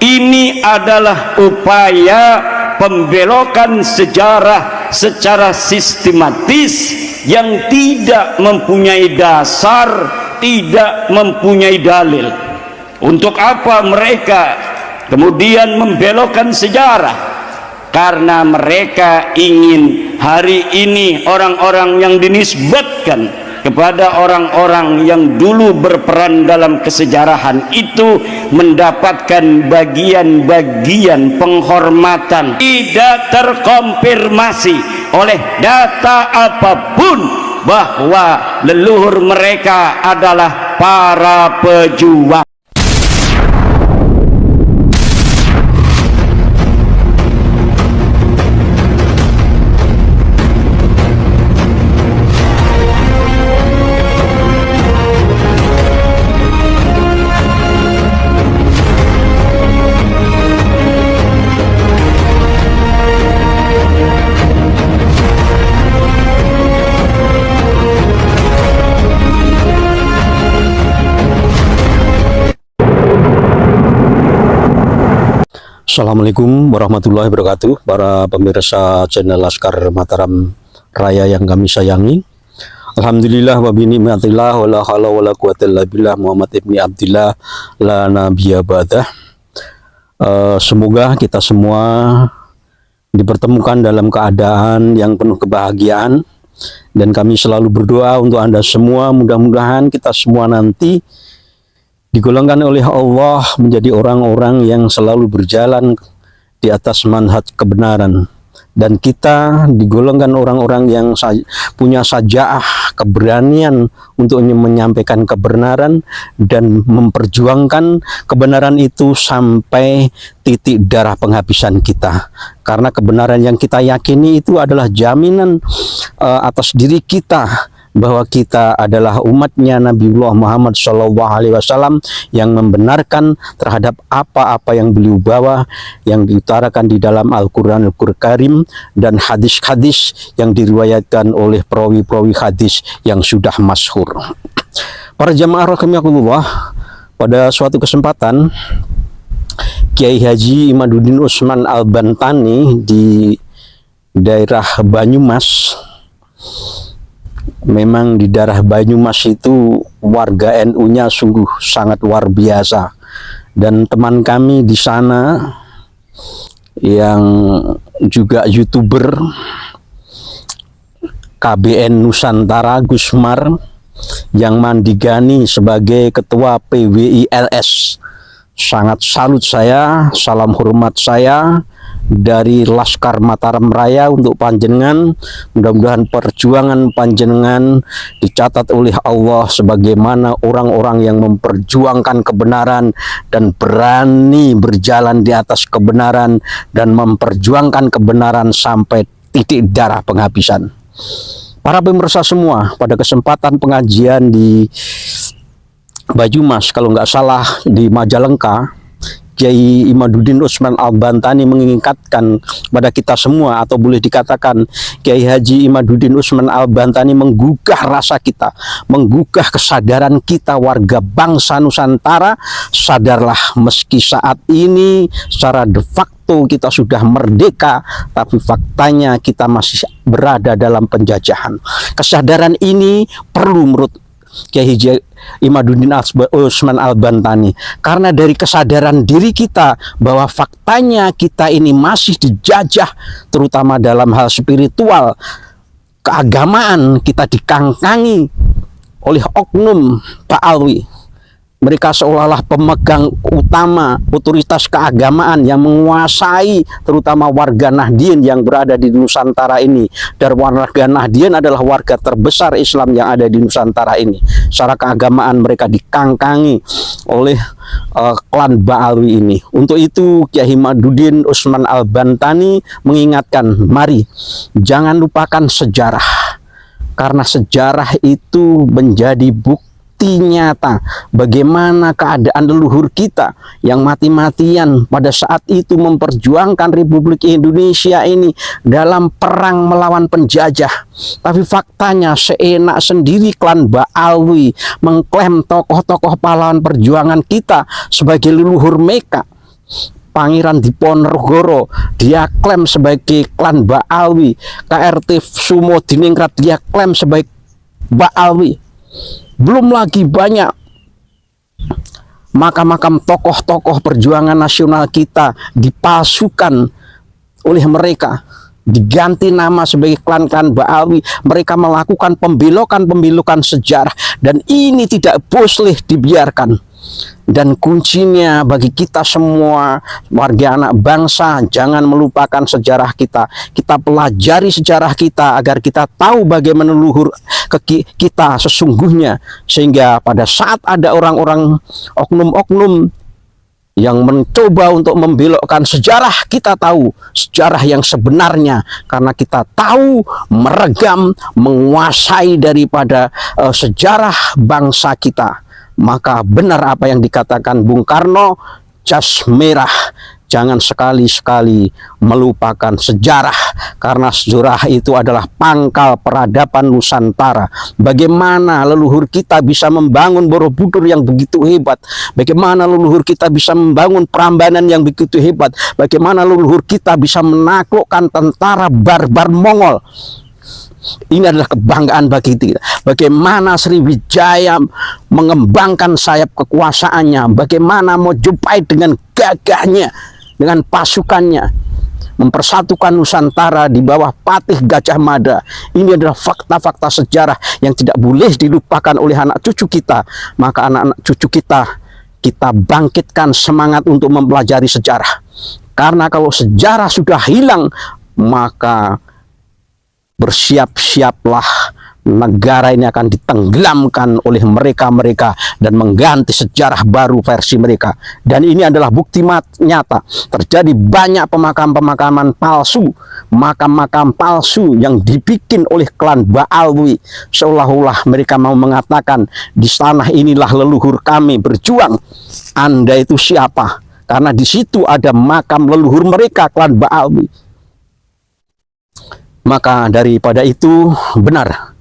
Ini adalah upaya pembelokan sejarah secara sistematis yang tidak mempunyai dasar, tidak mempunyai dalil. Untuk apa mereka kemudian membelokkan sejarah? Karena mereka ingin hari ini orang-orang yang dinisbatkan kepada orang-orang yang dulu berperan dalam kesejarahan itu mendapatkan bagian-bagian penghormatan tidak terkonfirmasi oleh data apapun bahwa leluhur mereka adalah para pejuang. Assalamualaikum warahmatullahi wabarakatuh. Para pemirsa channel Laskar Mataram Raya yang kami sayangi, alhamdulillah wa bi ni'matillah wa la haula wa la quwwata illa billah Muhammad ibni Abdillah la nabiyya ba'dah. Semoga kita semua dipertemukan dalam keadaan yang penuh kebahagiaan, dan kami selalu berdoa untuk Anda semua, mudah-mudahan kita semua nanti digolongkan oleh Allah menjadi orang-orang yang selalu berjalan di atas manhaj kebenaran, dan kita digolongkan orang-orang yang punya sajaah, keberanian untuk menyampaikan kebenaran dan memperjuangkan kebenaran itu sampai titik darah penghabisan kita. Karena kebenaran yang kita yakini itu adalah jaminan atas diri kita bahwa kita adalah umatnya Nabiullah Muhammad SAW yang membenarkan terhadap apa-apa yang beliau bawa, yang diutarakan di dalam Al-Quran Al-Karim dan hadis-hadis yang diriwayatkan oleh perawi-perawi hadis yang sudah masyhur. Para jamaah rahimakumullah, pada suatu kesempatan Kiai Haji Imaduddin Usman Al-Bantani di daerah Banyumas. Memang di daerah Banyumas itu warga NU-nya sungguh sangat luar biasa, dan teman kami di sana yang juga YouTuber KBN Nusantara Gusmar yang mandigani sebagai ketua PWILS, sangat salut saya, salam hormat saya dari Laskar Mataram Raya untuk panjenengan. Mudah-mudahan perjuangan panjenengan dicatat oleh Allah sebagaimana orang-orang yang memperjuangkan kebenaran dan berani berjalan di atas kebenaran dan memperjuangkan kebenaran sampai titik darah penghabisan. Para pemirsa semua, pada kesempatan pengajian di Banyumas, kalau nggak salah di Majalengka, Kiai Imaduddin Usman Al-Bantani mengingatkan pada kita semua, atau boleh dikatakan Kiai Haji Imaduddin Usman Al-Bantani menggugah rasa kita, menggugah kesadaran kita warga bangsa Nusantara. Sadarlah, meski saat ini secara de facto kita sudah merdeka, tapi faktanya kita masih berada dalam penjajahan. Kesadaran ini perlu menurut Kiai Haji Imaduddin Usman Al-Bantani, karena dari kesadaran diri kita bahwa faktanya kita ini masih dijajah, terutama dalam hal spiritual, keagamaan kita dikangkangi oleh oknum Pak Alwi. Mereka seolah-olah pemegang utama otoritas keagamaan yang menguasai terutama warga Nahdien yang berada di Nusantara ini. Dan warga Nahdien adalah warga terbesar Islam yang ada di Nusantara ini. Secara keagamaan mereka dikangkangi oleh klan Ba'alwi ini. Untuk itu Kiai Imaduddin Usman Al-Bantani mengingatkan, mari jangan lupakan sejarah, karena sejarah itu menjadi bukti nyata bagaimana keadaan leluhur kita yang mati-matian pada saat itu memperjuangkan Republik Indonesia ini dalam perang melawan penjajah. Tapi faktanya seenak sendiri klan Ba'alwi mengklaim tokoh-tokoh pahlawan perjuangan kita sebagai leluhur mereka. Pangeran Diponegoro dia klaim sebagai klan Ba'alwi, KRT Sumo Diningrat dia klaim sebagai Ba'alwi. Belum lagi banyak makam-makam tokoh-tokoh perjuangan nasional kita dipalsukan oleh mereka, diganti nama sebagai klan-klan Ba'alwi. Mereka melakukan pembelokan sejarah, dan ini tidak boleh dibiarkan. Dan kuncinya bagi kita semua warga anak bangsa, jangan melupakan sejarah kita. Kita pelajari sejarah kita agar kita tahu bagaimana leluhur kita sesungguhnya, sehingga pada saat ada orang-orang oknum-oknum yang mencoba untuk membelokkan sejarah, kita tahu sejarah yang sebenarnya, karena kita tahu meregam, menguasai daripada sejarah bangsa kita. Maka benar apa yang dikatakan Bung Karno, jas merah, jangan sekali-sekali melupakan sejarah, karena sejarah itu adalah pangkal peradaban Nusantara. Bagaimana leluhur kita bisa membangun Borobudur yang begitu hebat, bagaimana leluhur kita bisa membangun Prambanan yang begitu hebat, bagaimana leluhur kita bisa menaklukkan tentara barbar Mongol. Ini adalah kebanggaan bagi kita. Bagaimana Sriwijaya mengembangkan sayap kekuasaannya, bagaimana Mojopahit dengan gagahnya, dengan pasukannya mempersatukan Nusantara di bawah Patih Gajah Mada. Ini adalah fakta-fakta sejarah yang tidak boleh dilupakan oleh anak cucu kita. Maka anak-anak cucu kita bangkitkan semangat untuk mempelajari sejarah. Karena kalau sejarah sudah hilang, maka bersiap-siaplah, negara ini akan ditenggelamkan oleh mereka-mereka dan mengganti sejarah baru versi mereka. Dan ini adalah bukti nyata. Terjadi banyak pemakaman-pemakaman palsu, makam-makam palsu yang dibikin oleh klan Ba'alwi, seolah-olah mereka mau mengatakan di tanah inilah leluhur kami berjuang. Anda itu siapa? Karena di situ ada makam leluhur mereka, klan Ba'alwi. Maka daripada itu benar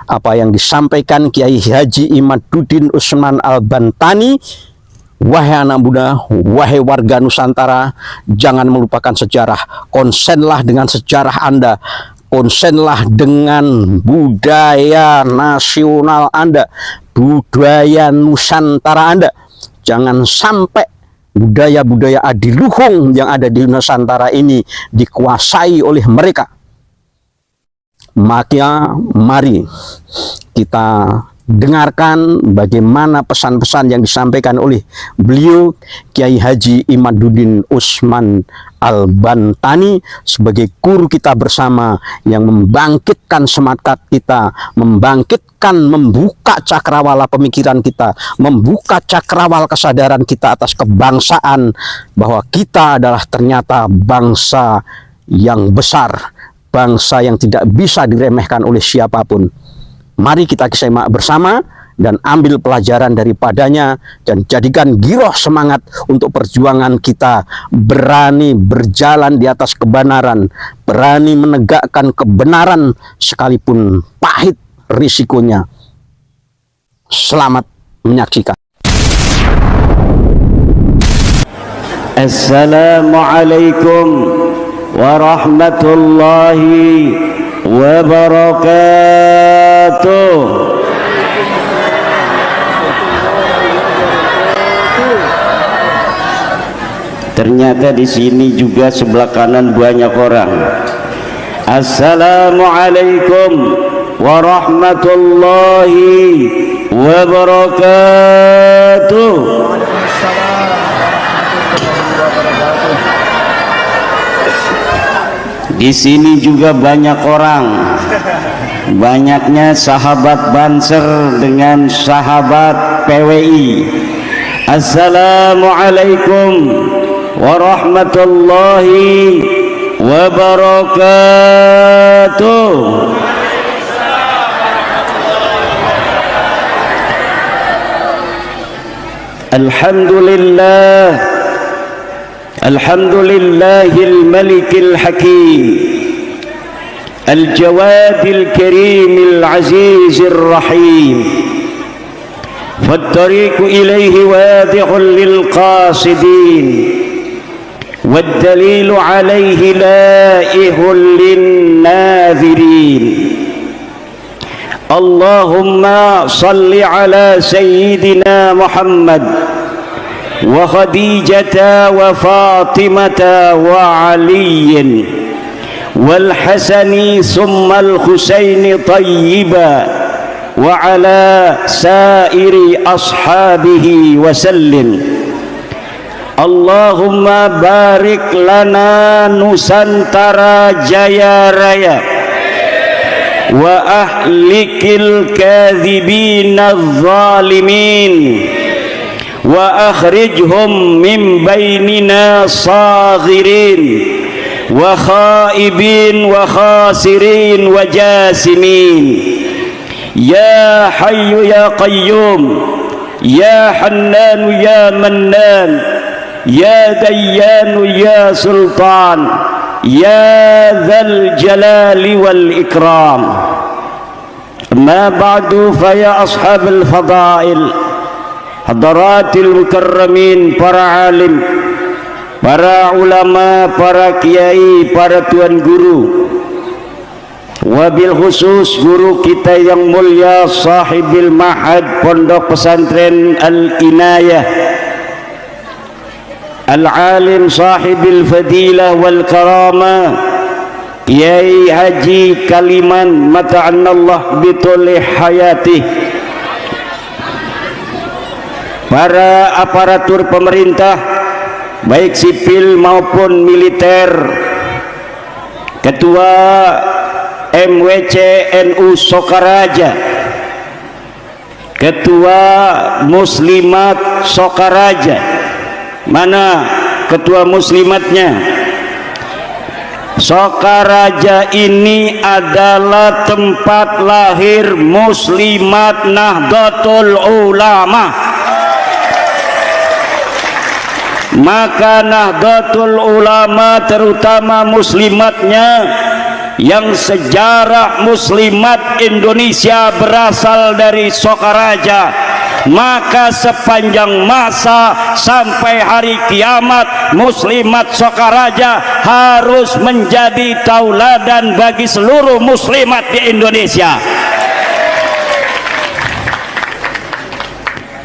apa yang disampaikan Kiai Haji Imaduddin Usman Al-Bantani. Wahai anak muda, wahai warga Nusantara, jangan melupakan sejarah. Konsenlah dengan sejarah Anda, konsenlah dengan budaya nasional Anda, budaya Nusantara Anda. Jangan sampai budaya-budaya adiluhung yang ada di Nusantara ini dikuasai oleh mereka. Maka mari kita dengarkan bagaimana pesan-pesan yang disampaikan oleh beliau Kiai Haji Imaduddin Usman Al-Bantani sebagai guru kita bersama yang membangkitkan semangat kita, membuka cakrawala pemikiran kita, membuka cakrawala kesadaran kita atas kebangsaan, bahwa kita adalah ternyata bangsa yang besar, bangsa yang tidak bisa diremehkan oleh siapapun. Mari kita simak bersama dan ambil pelajaran daripadanya, dan jadikan giroh semangat untuk perjuangan kita berani berjalan di atas kebenaran, berani menegakkan kebenaran sekalipun pahit risikonya. Selamat menyaksikan. Assalamualaikum warahmatullahi wabarakatuh. Ternyata di sini juga sebelah kanan banyak orang. Assalamualaikum warahmatullahi wabarakatuh. Di sini juga banyak orang, banyaknya sahabat Banser dengan sahabat PWI. Assalamualaikum warahmatullahi wabarakatuh. Alhamdulillah, alhamdulillahil malikil hakim, al-jawadil karimil azizir rahim, fattariqu ilaihi wadihul lil qasidin, والدليل عليه لائح للناذرين. اللهم صل على سيدنا محمد وخديجة وفاطمة وعلي والحسن ثم الحسين طيبا وعلى سائر أصحابه وسلم. اللهم بارك لنا Nusantara Jaya Raya wa ahlikil kadhibina zalimin wa akhrijhum min bainina saghirin wa khaibin wa khasirin wa jasimin. Ya Hayyu ya Qayyum, Ya Hannan ya Mannan, Ya Dayyanu ya Sultan, Ya Dzal Jalali wal Ikram. Amma ba'du, fa ya ashabul fadail, hadaratil mukarramin, para alim, para ulama, para kiai, para tuan guru, wabil khusus guru kita yang mulia sahibil mahad Pondok Pesantren Al-Inayah, Al-Alim sahibil fadilah wal karamah, Kiai Haji Kaliman mata'annallah bitulih hayatih, para aparatur pemerintah baik sipil maupun militer, Ketua MWC NU Sokaraja, Ketua Muslimat Sokaraja. Mana ketua muslimatnya? Sokaraja ini adalah tempat lahir Muslimat Nahdlatul Ulama. Maka Nahdlatul Ulama terutama muslimatnya yang sejarah muslimat Indonesia berasal dari Sokaraja, maka sepanjang masa sampai hari kiamat muslimat Sokaraja harus menjadi tauladan bagi seluruh muslimat di Indonesia.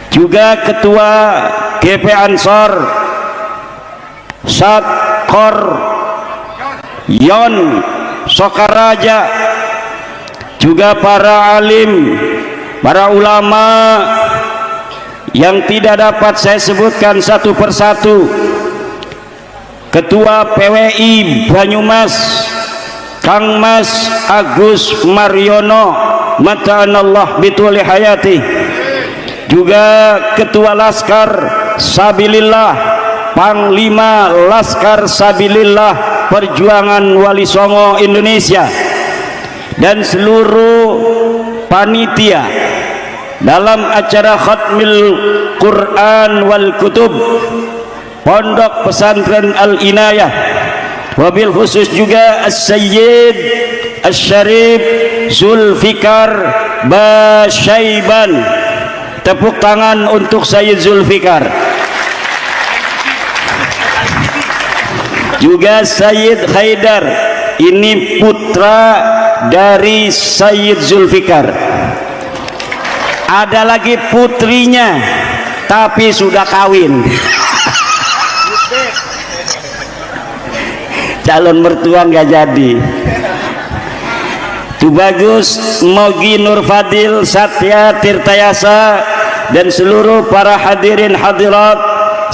Juga ketua GP Ansor Satkor Yon Sokaraja, juga para alim, para ulama yang tidak dapat saya sebutkan satu persatu. Ketua PWI Banyumas Kang Mas Agus Mariono mata'anallah bituli hayati, juga Ketua Laskar Sabilillah, Panglima Laskar Sabilillah Perjuangan Wali Songo Indonesia, dan seluruh panitia dalam acara Khatmil Quran wal Kutub Pondok Pesantren Al-Inayah, wabil khusus juga As-Sayyid As-Syarif Zulfikar Basyaiban. Tepuk tangan untuk Sayyid Zulfikar. Juga Sayyid Haidar, ini putra dari Sayyid Zulfikar. Ada lagi putrinya tapi sudah kawin. Calon mertua nggak jadi. Itu bagus. Mogi Nur Fadil Satya Tirtayasa dan seluruh para hadirin hadirat,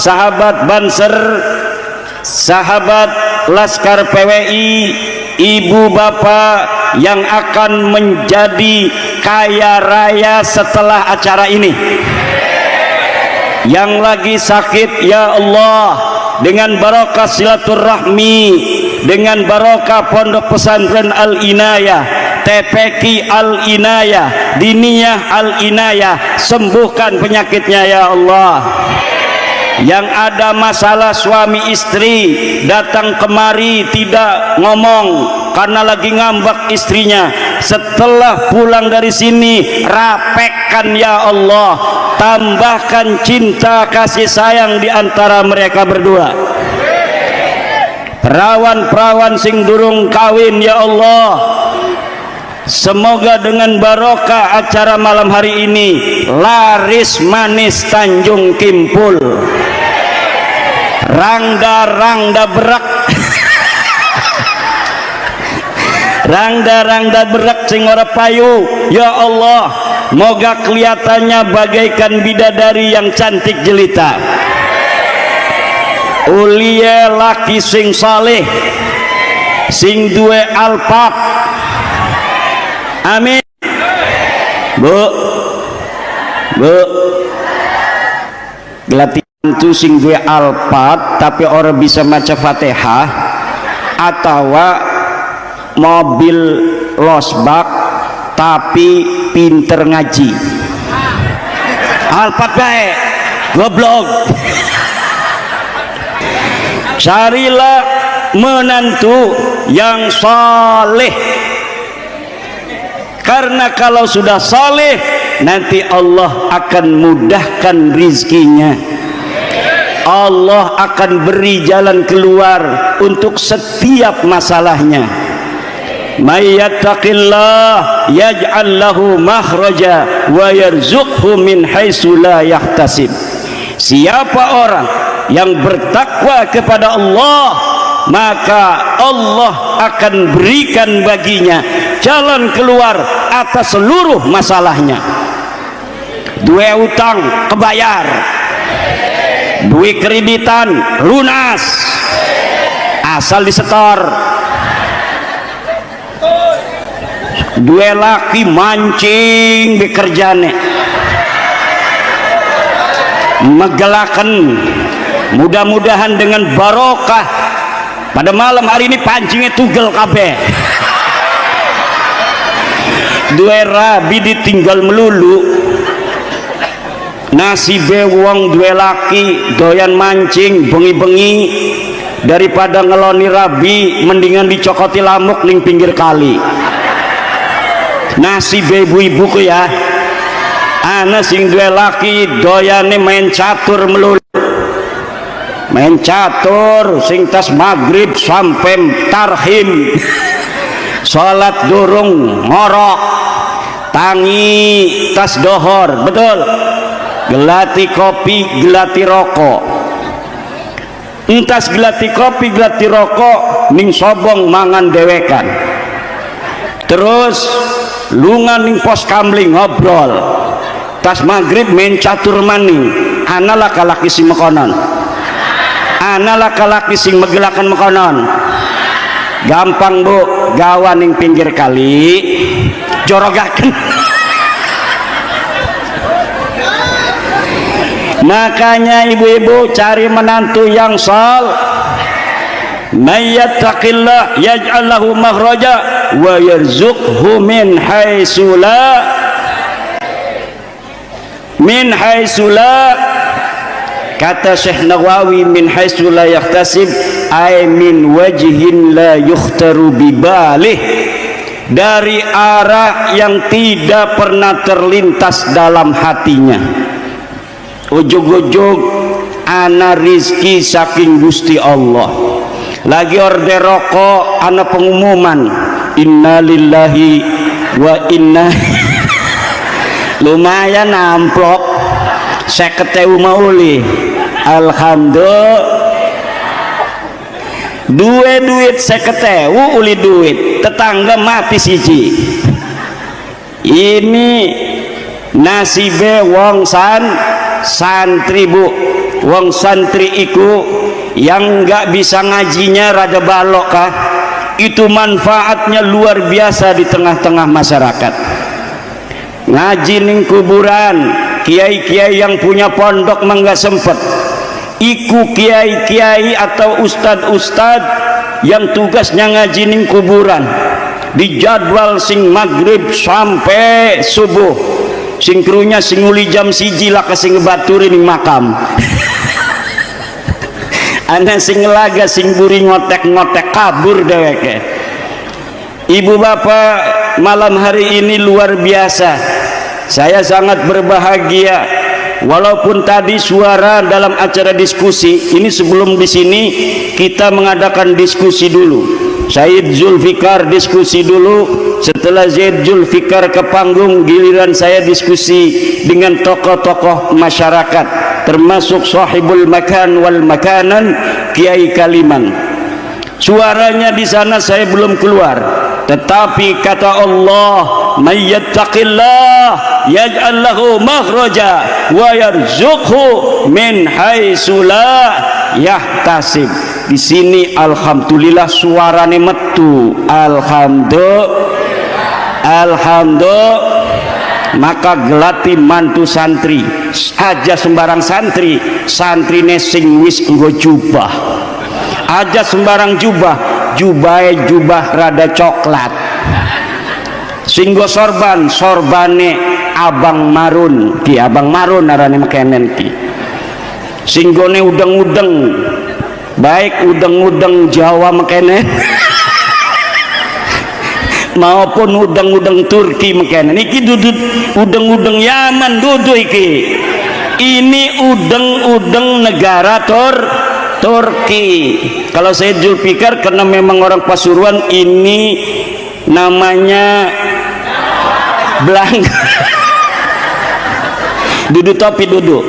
sahabat Banser, sahabat Laskar PWI, ibu bapak yang akan menjadi kaya raya setelah acara ini, yang lagi sakit, ya Allah, dengan barokah silaturahmi, dengan barokah Pondok Pesantren Al-Inayah, TPQ Al-Inayah, Diniyah Al-Inayah, sembuhkan penyakitnya ya Allah. Yang ada masalah suami istri datang kemari tidak ngomong karena lagi ngambek istrinya, setelah pulang dari sini rapekkan ya Allah, tambahkan cinta kasih sayang di antara mereka berdua. perawan-perawan sing durung kawin ya Allah, semoga dengan barokah acara malam hari ini laris manis Tanjung Kimpul, rangda berak rangda berak sing ora payu ya Allah, moga kelihatannya bagaikan bidadari yang cantik jelita, ulia laki sing saleh sing duwe alpat, amin. Bu gelati itu sing duwe alpat tapi orang bisa maca Fatihah atau mobil losbak tapi pinter ngaji, alpat baik goblok. Carilah menantu yang saleh, karena kalau sudah saleh nanti Allah akan mudahkan rizkinya, Allah akan beri jalan keluar untuk setiap masalahnya. May yattaqillah yaj'al lahu makhraja wa yarzuqhu min haitsu la yahtasib. Siapa orang yang bertakwa kepada Allah, maka Allah akan berikan baginya jalan keluar atas seluruh masalahnya. Dua utang kebayar, dua kreditan lunas, asal disetor. Dua laki mancing bekerjane, megelakan, mudah-mudahan dengan barokah pada malam hari ini pancingnya tugel kabeh. Dua rabi ditinggal melulu, nasibe wong dua laki doyan mancing bengi-bengi, daripada ngeloni rabi mendingan dicokoti lamuk ning pinggir kali. Nasib ibu-ibu ku ya, ana sing dua laki doyane main catur melulu, main catur sing tas maghrib sampai tarhim, salat durung ngorok, tangi tas dohor, betul, gelati kopi gelati rokok, entas gelati kopi gelati rokok ning sobong mangan dewekan, terus lungan ning pos kamling ngobrol, tas maghrib main catur maning, ana laki-laki sing mekonon, ana laki-laki sing megelakan mekonon. Gampang bu, gawa ning pinggir kali jorogaken. Makanya ibu-ibu cari menantu yang may yattaqillah yaj'al lahu makhraja wa yarzuqhu min haitsu la kata Syekh Nawawi min haitsu la yahtasib ay min wajhin la yukhtaru bibalih, dari arah yang tidak pernah terlintas dalam hatinya. Ujug-ujug ana rizki saking Gusti Allah. Lagi order rokok, ana pengumuman innalillahi wa inna lumayan amplop 50.000 mauli, alhamdulillah. Duit 50.000 uli duit tetangga mati siji. Ini nasibe wong santri bu, wong santri iku yang nggak bisa ngajinya rada balok kah, itu manfaatnya luar biasa di tengah-tengah masyarakat. Ngaji ning kuburan, kiai-kiai yang punya pondok mah nggak sempet, iku kiai-kiai atau ustad-ustad yang tugasnya ngaji ning kuburan, di jadwal sing maghrib sampai subuh, sing krunya sing uli jam 1 lah kasing ngebaturin ning makam. Ana sing laga sing buri ngotek-ngotek kabur deweke. Ibu bapak, malam hari ini luar biasa. Saya sangat berbahagia walaupun tadi suara dalam acara diskusi ini, sebelum di sini kita mengadakan diskusi dulu. Said Zulfikar diskusi dulu, setelah Zaid Zulfikar ke panggung, giliran saya diskusi dengan tokoh-tokoh masyarakat, termasuk sahibul makan wal makanan Kiai Kaliman. Suaranya di sana saya belum keluar, tetapi kata Allah, may yattaqillah yaj'al lahu makhraja wa yarzuqhu min haitsu la yahtasib. Di sini alhamdulillah suarane metu, alhamdulillah. Maka gelati mantu santri aja sembarang santri, santrine sing wis nggo jubah aja sembarang jubah rada coklat, singgo sorban, sorbane abang marun ki, abang marun arane makenen ki, singgone udeng-udeng, baik udeng-udeng Jawa makenen maupun udeng-udeng Turki makenen. Iki duduk udeng-udeng Yaman dudu iki, ini udeng-udeng negara Turki. Kalau saya Zulfikar karena memang orang Pasuruan, ini namanya Blangkon. Duduk topi duduk,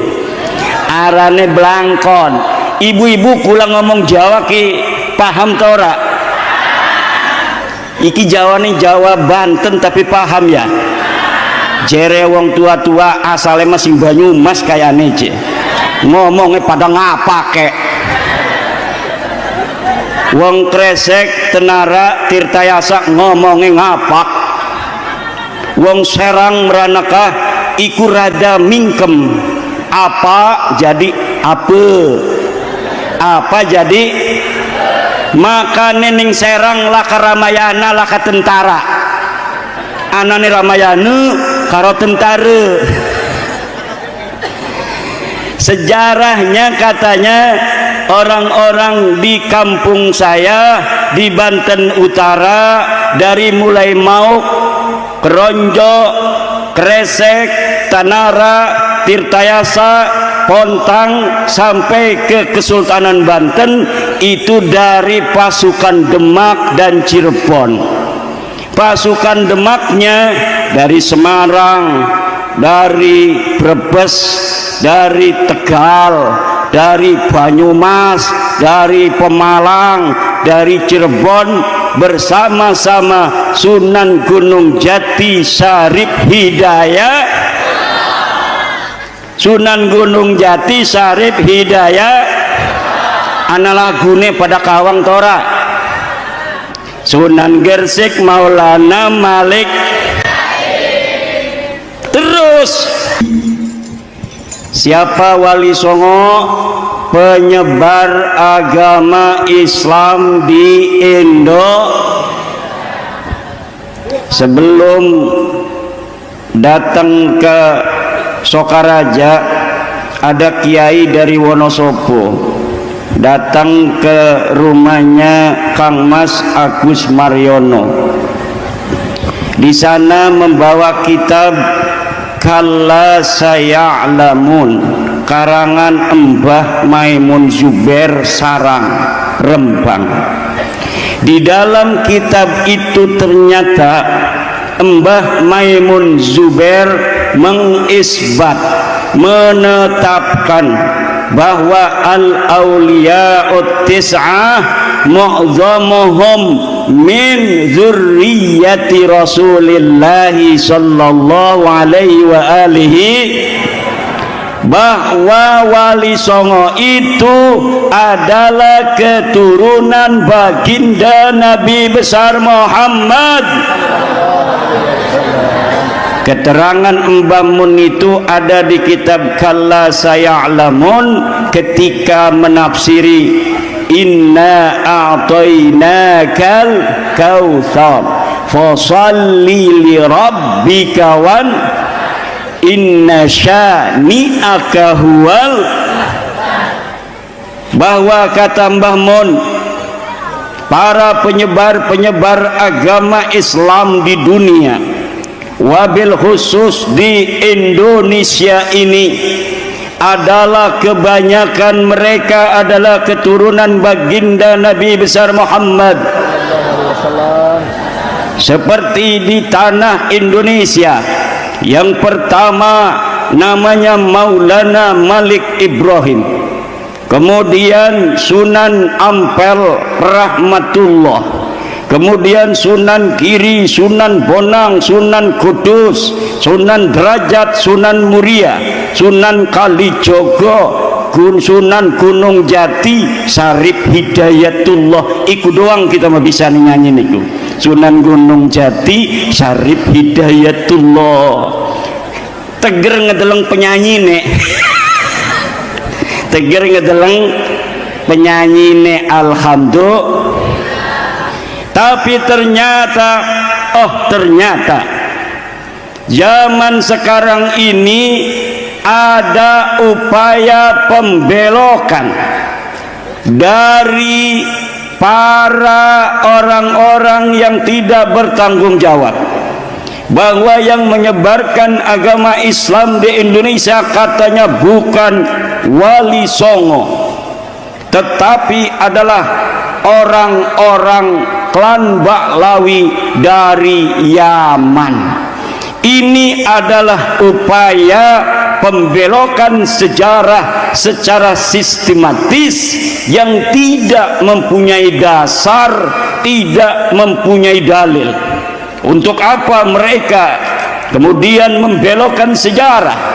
arane Blangkon. Ibu-ibu kula ngomong Jawa ki paham ta ora? Iki Jawa nih Jawa Banten tapi paham ya? Jere wong tua-tua asale masih Banyumas kayane je. Ngomongnya pada ngapake. Wong Kresek, Tenara, Tirtayasa ngomongnya ngapak. Wong Serang, Meranakah iku rada mingkem. Apa jadi apa jadi maka nening Serang laka Ramayana laka tentara, anane Ramayana karo tentara. Sejarahnya katanya orang-orang di kampung saya di Banten Utara, dari mulai Mauk, Keronjo, Kresek, Tanara, Tirtayasa, Pontang sampai ke Kesultanan Banten, itu dari pasukan Demak dan Cirebon. Pasukan Demaknya dari Semarang, dari Brebes, dari Tegal, dari Banyumas, dari Pemalang, dari Cirebon, bersama-sama Sunan Gunung Jati Syarif Hidayah, Sunan Gunung Jati Syarif Hidayah. Ana lagune pada kawang tora, Sunan Gersik Maulana Malik. Terus siapa Wali Songo? Penyebar agama Islam di Indo. Sebelum datang ke Sokaraja, ada kiai dari Wonosobo datang ke rumahnya Kang Mas Agus Mariono. Di sana membawa kitab Kalla Saya'lamun, karangan Mbah Maimun Zubair Sarang, Rembang. Di dalam kitab itu ternyata Mbah Maimun Zubair mengisbat, menetapkan bahwa al-awliya'ut tis'ah mu'zamuhum min zurriyati Rasulillahi sallallahu alaihi wa alihi, bahwa Wali Songo itu adalah keturunan baginda Nabi besar Muhammad. Keterangan Mbah Mun itu ada di kitab Kalla Saya'lamun ketika menafsiri Inna a'tainakal kautsar fasalli li rabbika wan inna syani'aka huwal, bahwa kata Mbah Mun, para penyebar agama Islam di dunia, wabil khusus di Indonesia ini, adalah kebanyakan mereka adalah keturunan baginda Nabi besar Muhammad. Seperti di tanah Indonesia, yang pertama namanya Maulana Malik Ibrahim, kemudian Sunan Ampel Rahmatullah, kemudian Sunan Giri, Sunan Bonang, Sunan Kudus, Sunan Derajat, Sunan Muria, Sunan Kalijogo, Sunan Gunung Jati, Sarip Hidayatullah. Iku doang kita mah bisa nyanyi niku. Sunan Gunung Jati, Sarip Hidayatullah. Teger ngedeleng penyanyi nek. Teger ngedeleng penyanyi nek, alhamdulillah. Tapi ternyata zaman sekarang ini ada upaya pembelokan dari para orang-orang yang tidak bertanggung jawab, bahwa yang menyebarkan agama Islam di Indonesia katanya bukan Wali Songo, tetapi adalah orang-orang klan Baklawi dari Yaman. Ini adalah upaya pembelokan sejarah secara sistematis yang tidak mempunyai dasar, tidak mempunyai dalil. Untuk apa mereka kemudian membelokkan sejarah?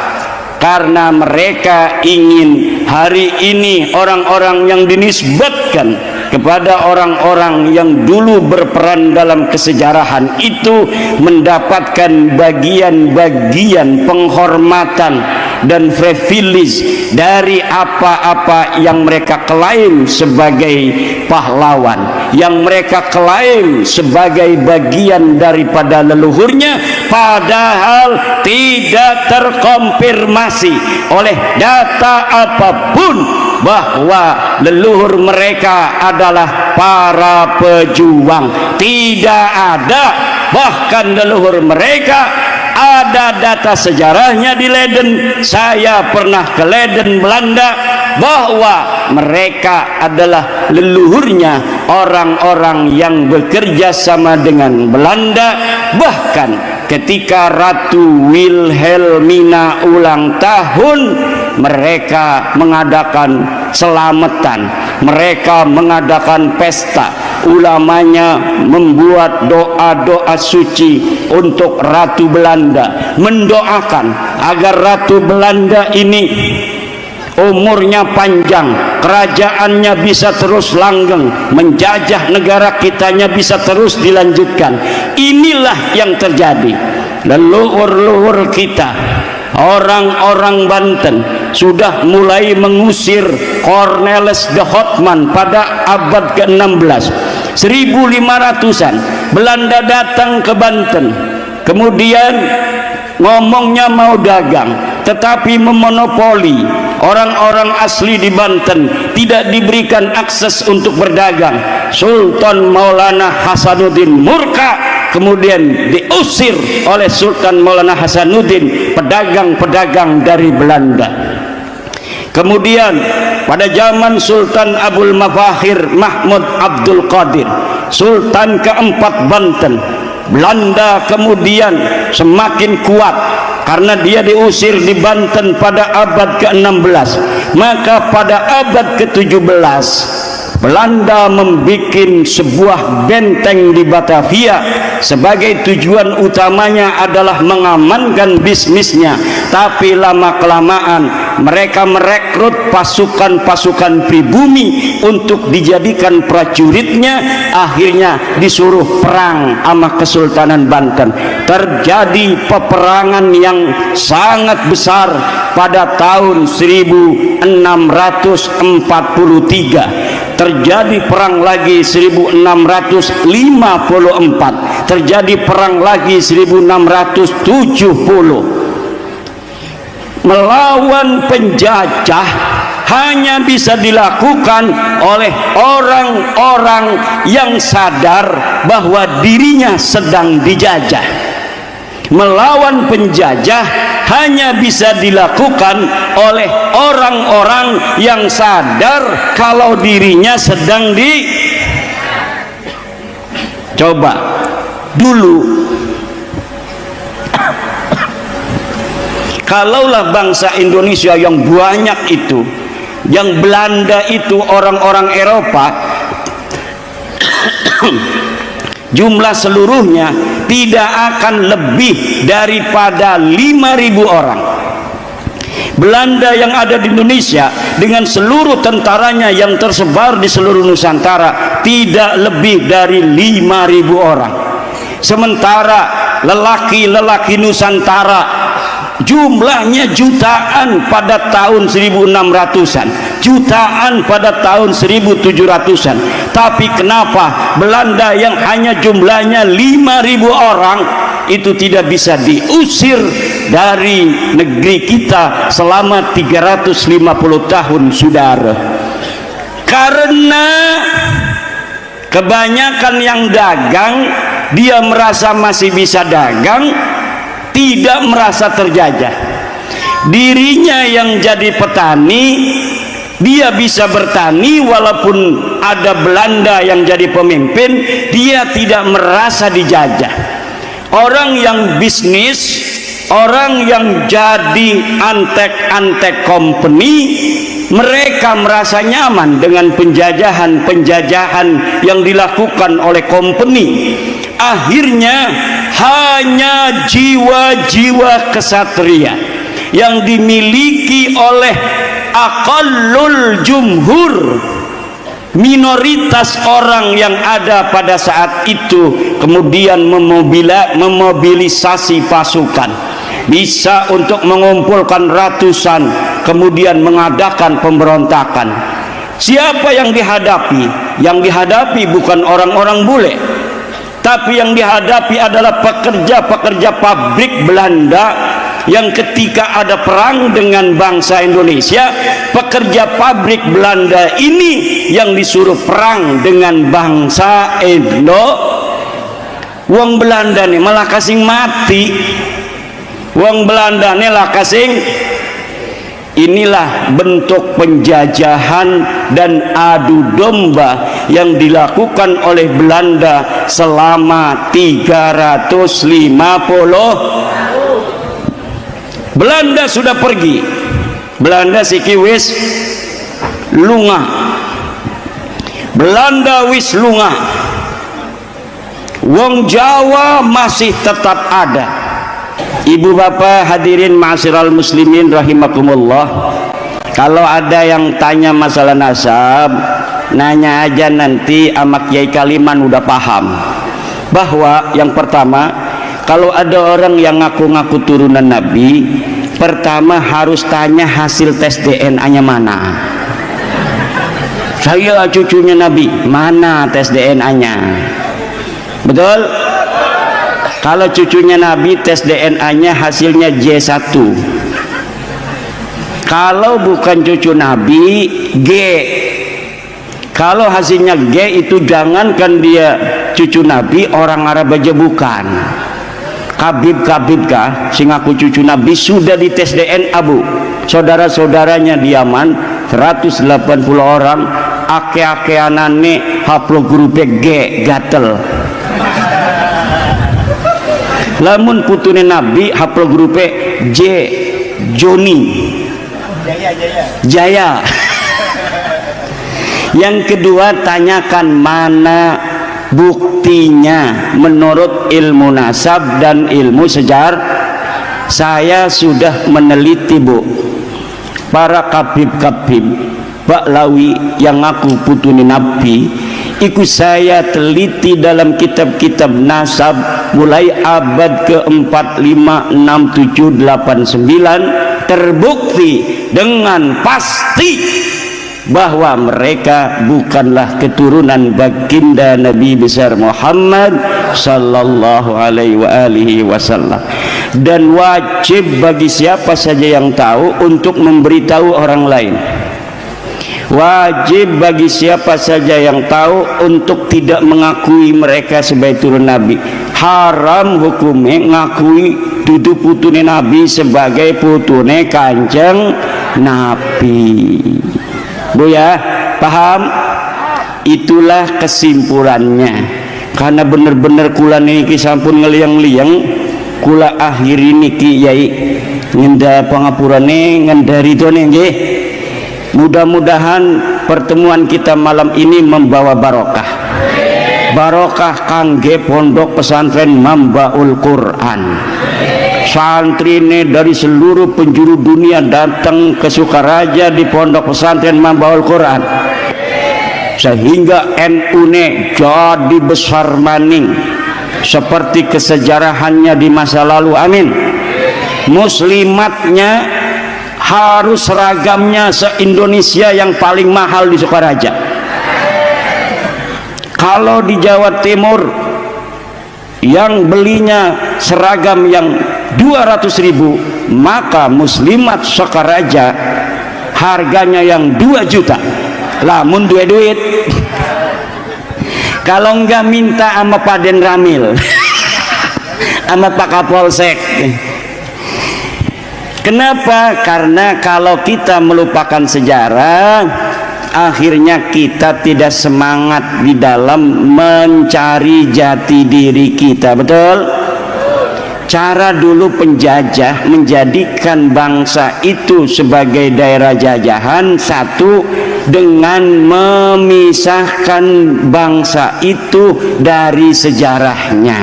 Karena mereka ingin hari ini orang-orang yang dinisbatkan kepada orang-orang yang dulu berperan dalam kesejarahan itu mendapatkan bagian-bagian penghormatan dan privilege dari apa-apa yang mereka klaim sebagai pahlawan, yang mereka klaim sebagai bagian daripada leluhurnya, padahal tidak terkonfirmasi oleh data apapun bahwa leluhur mereka adalah para pejuang. Tidak ada, bahkan leluhur mereka ada data sejarahnya di Leiden. Saya pernah ke Leiden, Belanda, bahwa mereka adalah leluhurnya orang-orang yang bekerja sama dengan Belanda. Bahkan ketika Ratu Wilhelmina ulang tahun, mereka mengadakan selamatan, mereka mengadakan pesta, ulamanya membuat doa-doa suci untuk Ratu Belanda, mendoakan agar Ratu Belanda ini umurnya panjang, kerajaannya bisa terus langgeng, menjajah negara kitanya bisa terus dilanjutkan. Inilah yang terjadi. Leluhur-leluhur kita, orang-orang Banten, sudah mulai mengusir Cornelis de Houtman pada abad ke-16. 1500-an Belanda datang ke Banten, kemudian ngomongnya mau dagang, tetapi memonopoli. Orang-orang asli di Banten tidak diberikan akses untuk berdagang. Sultan Maulana Hasanuddin murka, kemudian diusir oleh Sultan Maulana Hasanuddin pedagang-pedagang dari Belanda. Kemudian pada zaman Sultan Abul Mafahir Mahmud Abdul Qadir, Sultan keempat Banten, Belanda kemudian semakin kuat karena dia diusir di Banten pada abad ke-16. Maka pada abad ke-17 Belanda membuat sebuah benteng di Batavia, sebagai tujuan utamanya adalah mengamankan bisnisnya. Tapi lama-kelamaan mereka merekrut pasukan-pasukan pribumi untuk dijadikan prajuritnya. Akhirnya disuruh perang sama Kesultanan Banten. Terjadi peperangan yang sangat besar pada tahun 1643. Terjadi perang lagi 1654, terjadi perang lagi 1670. Melawan penjajah hanya bisa dilakukan oleh orang-orang yang sadar bahwa dirinya sedang dijajah. Melawan penjajah hanya bisa dilakukan oleh orang-orang yang sadar kalau dirinya sedang coba dulu. Kalaulah bangsa Indonesia yang banyak itu, yang Belanda itu orang-orang Eropa, jumlah seluruhnya tidak akan lebih daripada 5.000 orang. Belanda yang ada di Indonesia dengan seluruh tentaranya yang tersebar di seluruh Nusantara tidak lebih dari 5.000 orang. Sementara lelaki-lelaki Nusantara jumlahnya jutaan pada tahun 1600-an, jutaan pada tahun 1700-an. Tapi kenapa Belanda yang hanya jumlahnya 5.000 orang itu tidak bisa diusir dari negeri kita selama 350 tahun, saudara? Karena kebanyakan yang dagang, dia merasa masih bisa dagang, tidak merasa terjajah. Dirinya yang jadi petani, dia bisa bertani walaupun ada Belanda yang jadi pemimpin, dia tidak merasa dijajah. Orang yang bisnis, orang yang jadi antek-antek company, mereka merasa nyaman dengan penjajahan-penjajahan yang dilakukan oleh company. Akhirnya hanya jiwa-jiwa kesatria yang dimiliki oleh aqallul jumhur, minoritas orang yang ada pada saat itu, kemudian memobilisasi pasukan, bisa untuk mengumpulkan ratusan, kemudian mengadakan pemberontakan. Siapa yang dihadapi? Yang dihadapi bukan orang-orang bule, tapi yang dihadapi adalah pekerja-pekerja pabrik Belanda yang ketika ada perang dengan bangsa Indonesia, pekerja pabrik Belanda ini yang disuruh perang dengan bangsa Indo. Wong Belanda nih malah kasing mati, wong Belanda nih lah kasing. Inilah bentuk penjajahan dan adu domba yang dilakukan oleh Belanda selama 350. Belanda sudah pergi, Belanda siki wis lunga, Belanda wis lunga, wong Jawa masih tetap ada. Ibu bapak hadirin ma'asyiral muslimin rahimakumullah, kalau ada yang tanya masalah nasab, nanya aja nanti sama Kiai Kaliman udah paham. Bahwa yang pertama, kalau ada orang yang ngaku-ngaku turunan Nabi, pertama harus tanya hasil tes DNA-nya mana. Saya cucunya Nabi, mana tes DNA-nya? Betul? Kalau cucunya Nabi, tes DNA-nya hasilnya J1. Kalau bukan cucu Nabi, G. Kalau hasilnya G itu jangankan dia cucu Nabi, orang Arab aja bukan. Kabib kah sing aku cucu Nabi sudah dites DNA, Bu. Saudara-saudaranya di Yaman 180 orang, ake-akeanane haplogrupe G gatel. Lamun putune Nabi haplogrupe J Joni Jaya. Yang kedua, tanyakan mana buktinya menurut ilmu nasab dan ilmu sejarah. Saya sudah meneliti, Bu, para kabib-kabib Baklawi yang ngaku putune Nabi, ikut saya teliti dalam kitab-kitab nasab mulai abad ke-4, 5, 6, 7, 8, 9, terbukti dengan pasti bahwa mereka bukanlah keturunan baginda Nabi besar Muhammad sallallahu alaihi wasallam. Dan wajib bagi siapa saja yang tahu untuk memberitahu orang lain. Wajib bagi siapa saja yang tahu untuk tidak mengakui mereka sebagai turun Nabi. Haram hukumnya ngakui dudu putune Nabi sebagai putune Kanjeng Nabi. Bu ya, paham? Itulah kesimpulannya. Karena bener-bener kula niki sampun ngeliang-liang, kula akhiri niki yai ngenda pangapurane ngendaridone nggih. Mudah-mudahan pertemuan kita malam ini membawa barokah. Barokah kangge pondok pesantren Mambaul Quran. Santrine dari seluruh penjuru dunia datang ke Sukaraja di pondok pesantren Mambaul Quran, sehingga NU-ne jadi besar maning seperti kesejarahannya di masa lalu. Amin. Muslimatnya harus seragamnya se-Indonesia yang paling mahal di Sukaraja. Kalau di Jawa Timur yang belinya seragam yang 200.000, maka muslimat Sukaraja harganya yang 2 juta. Lamun duit. Kalau enggak minta sama Paden Ramil sama Pak Kapolsek. Kenapa? Karena kalau kita melupakan sejarah, akhirnya kita tidak semangat di dalam mencari jati diri kita. Betul? Cara dulu penjajah menjadikan bangsa itu sebagai daerah jajahan, satu, dengan memisahkan bangsa itu dari sejarahnya.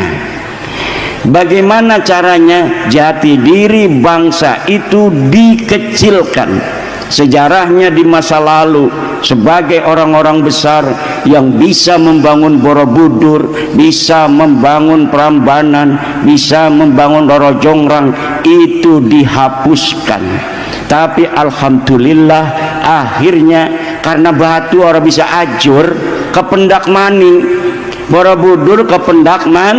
Bagaimana caranya? Jati diri bangsa itu dikecilkan. Sejarahnya di masa lalu sebagai orang-orang besar yang bisa membangun Borobudur, bisa membangun Prambanan, bisa membangun Roro Jongrang, itu dihapuskan. Tapi alhamdulillah akhirnya karena batu orang bisa ajur ke Pendak Maning, Borobudur ke Pendak Man.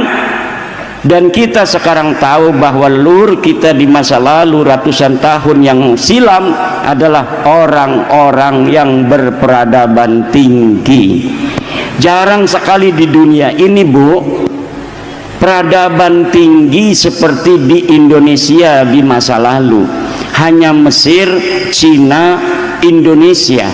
Dan kita sekarang tahu bahwa leluhur kita di masa lalu ratusan tahun yang silam adalah orang-orang yang berperadaban tinggi. Jarang sekali di dunia ini, Bu, peradaban tinggi seperti di Indonesia di masa lalu. Hanya Mesir, Cina, Indonesia,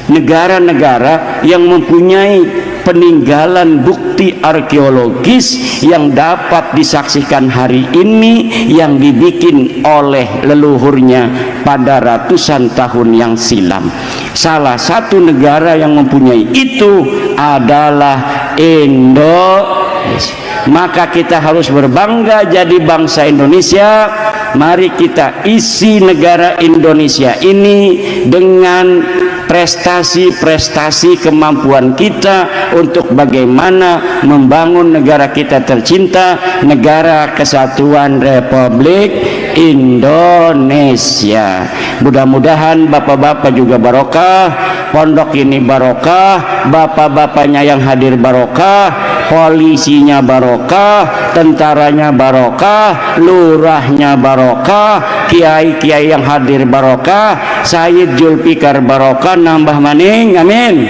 negara-negara yang mempunyai peninggalan bukti arkeologis yang dapat disaksikan hari ini, yang dibikin oleh leluhurnya pada ratusan tahun yang silam. Salah satu negara yang mempunyai itu adalah Indonesia. Maka kita harus berbangga jadi bangsa Indonesia. Mari kita isi negara Indonesia ini dengan prestasi-prestasi kemampuan kita untuk bagaimana membangun negara kita tercinta, negara kesatuan Republik Indonesia. Mudah-mudahan bapak-bapak juga barokah, pondok ini barokah, bapak-bapaknya yang hadir barokah, polisinya barokah, tentaranya barokah, lurahnya barokah, kiai-kiai yang hadir barokah, Sayyid Zulfikar barokah, nambah maning. Amin.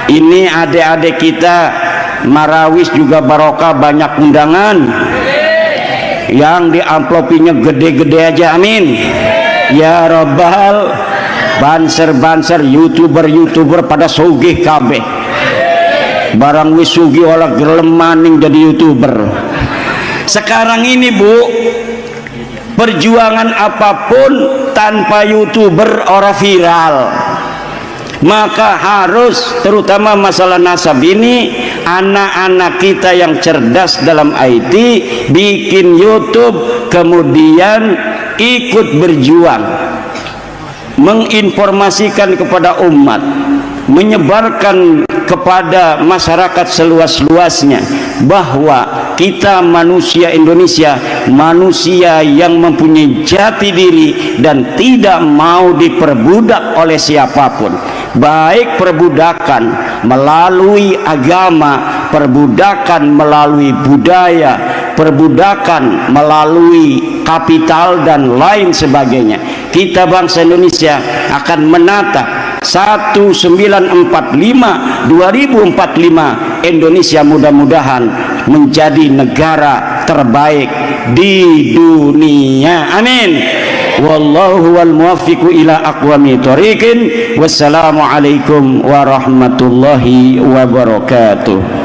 Ini adik-adik kita Marawis juga barokah, banyak undangan yang di amplopinya gede-gede aja. Amin ya robbal. Banser-banser, youtuber pada sugih kabeh, barang wis sugih olah gelem maning jadi youtuber. Sekarang ini, Bu, perjuangan apapun tanpa youtuber ora viral. Maka harus, terutama masalah nasab ini, anak-anak kita yang cerdas dalam IT bikin YouTube, kemudian ikut berjuang menginformasikan kepada umat, menyebarkan kepada masyarakat seluas-luasnya bahwa kita manusia Indonesia, manusia yang mempunyai jati diri dan tidak mau diperbudak oleh siapapun, baik perbudakan melalui agama, perbudakan melalui budaya, perbudakan melalui kapital dan lain sebagainya. Kita bangsa Indonesia akan menata 1945 Indonesia mudah-mudahan menjadi negara terbaik di dunia. Amin. Wallahu wal muwaffiqu ila aqwami thoriqin. Wassalamu alaikum warahmatullahi wabarakatuh.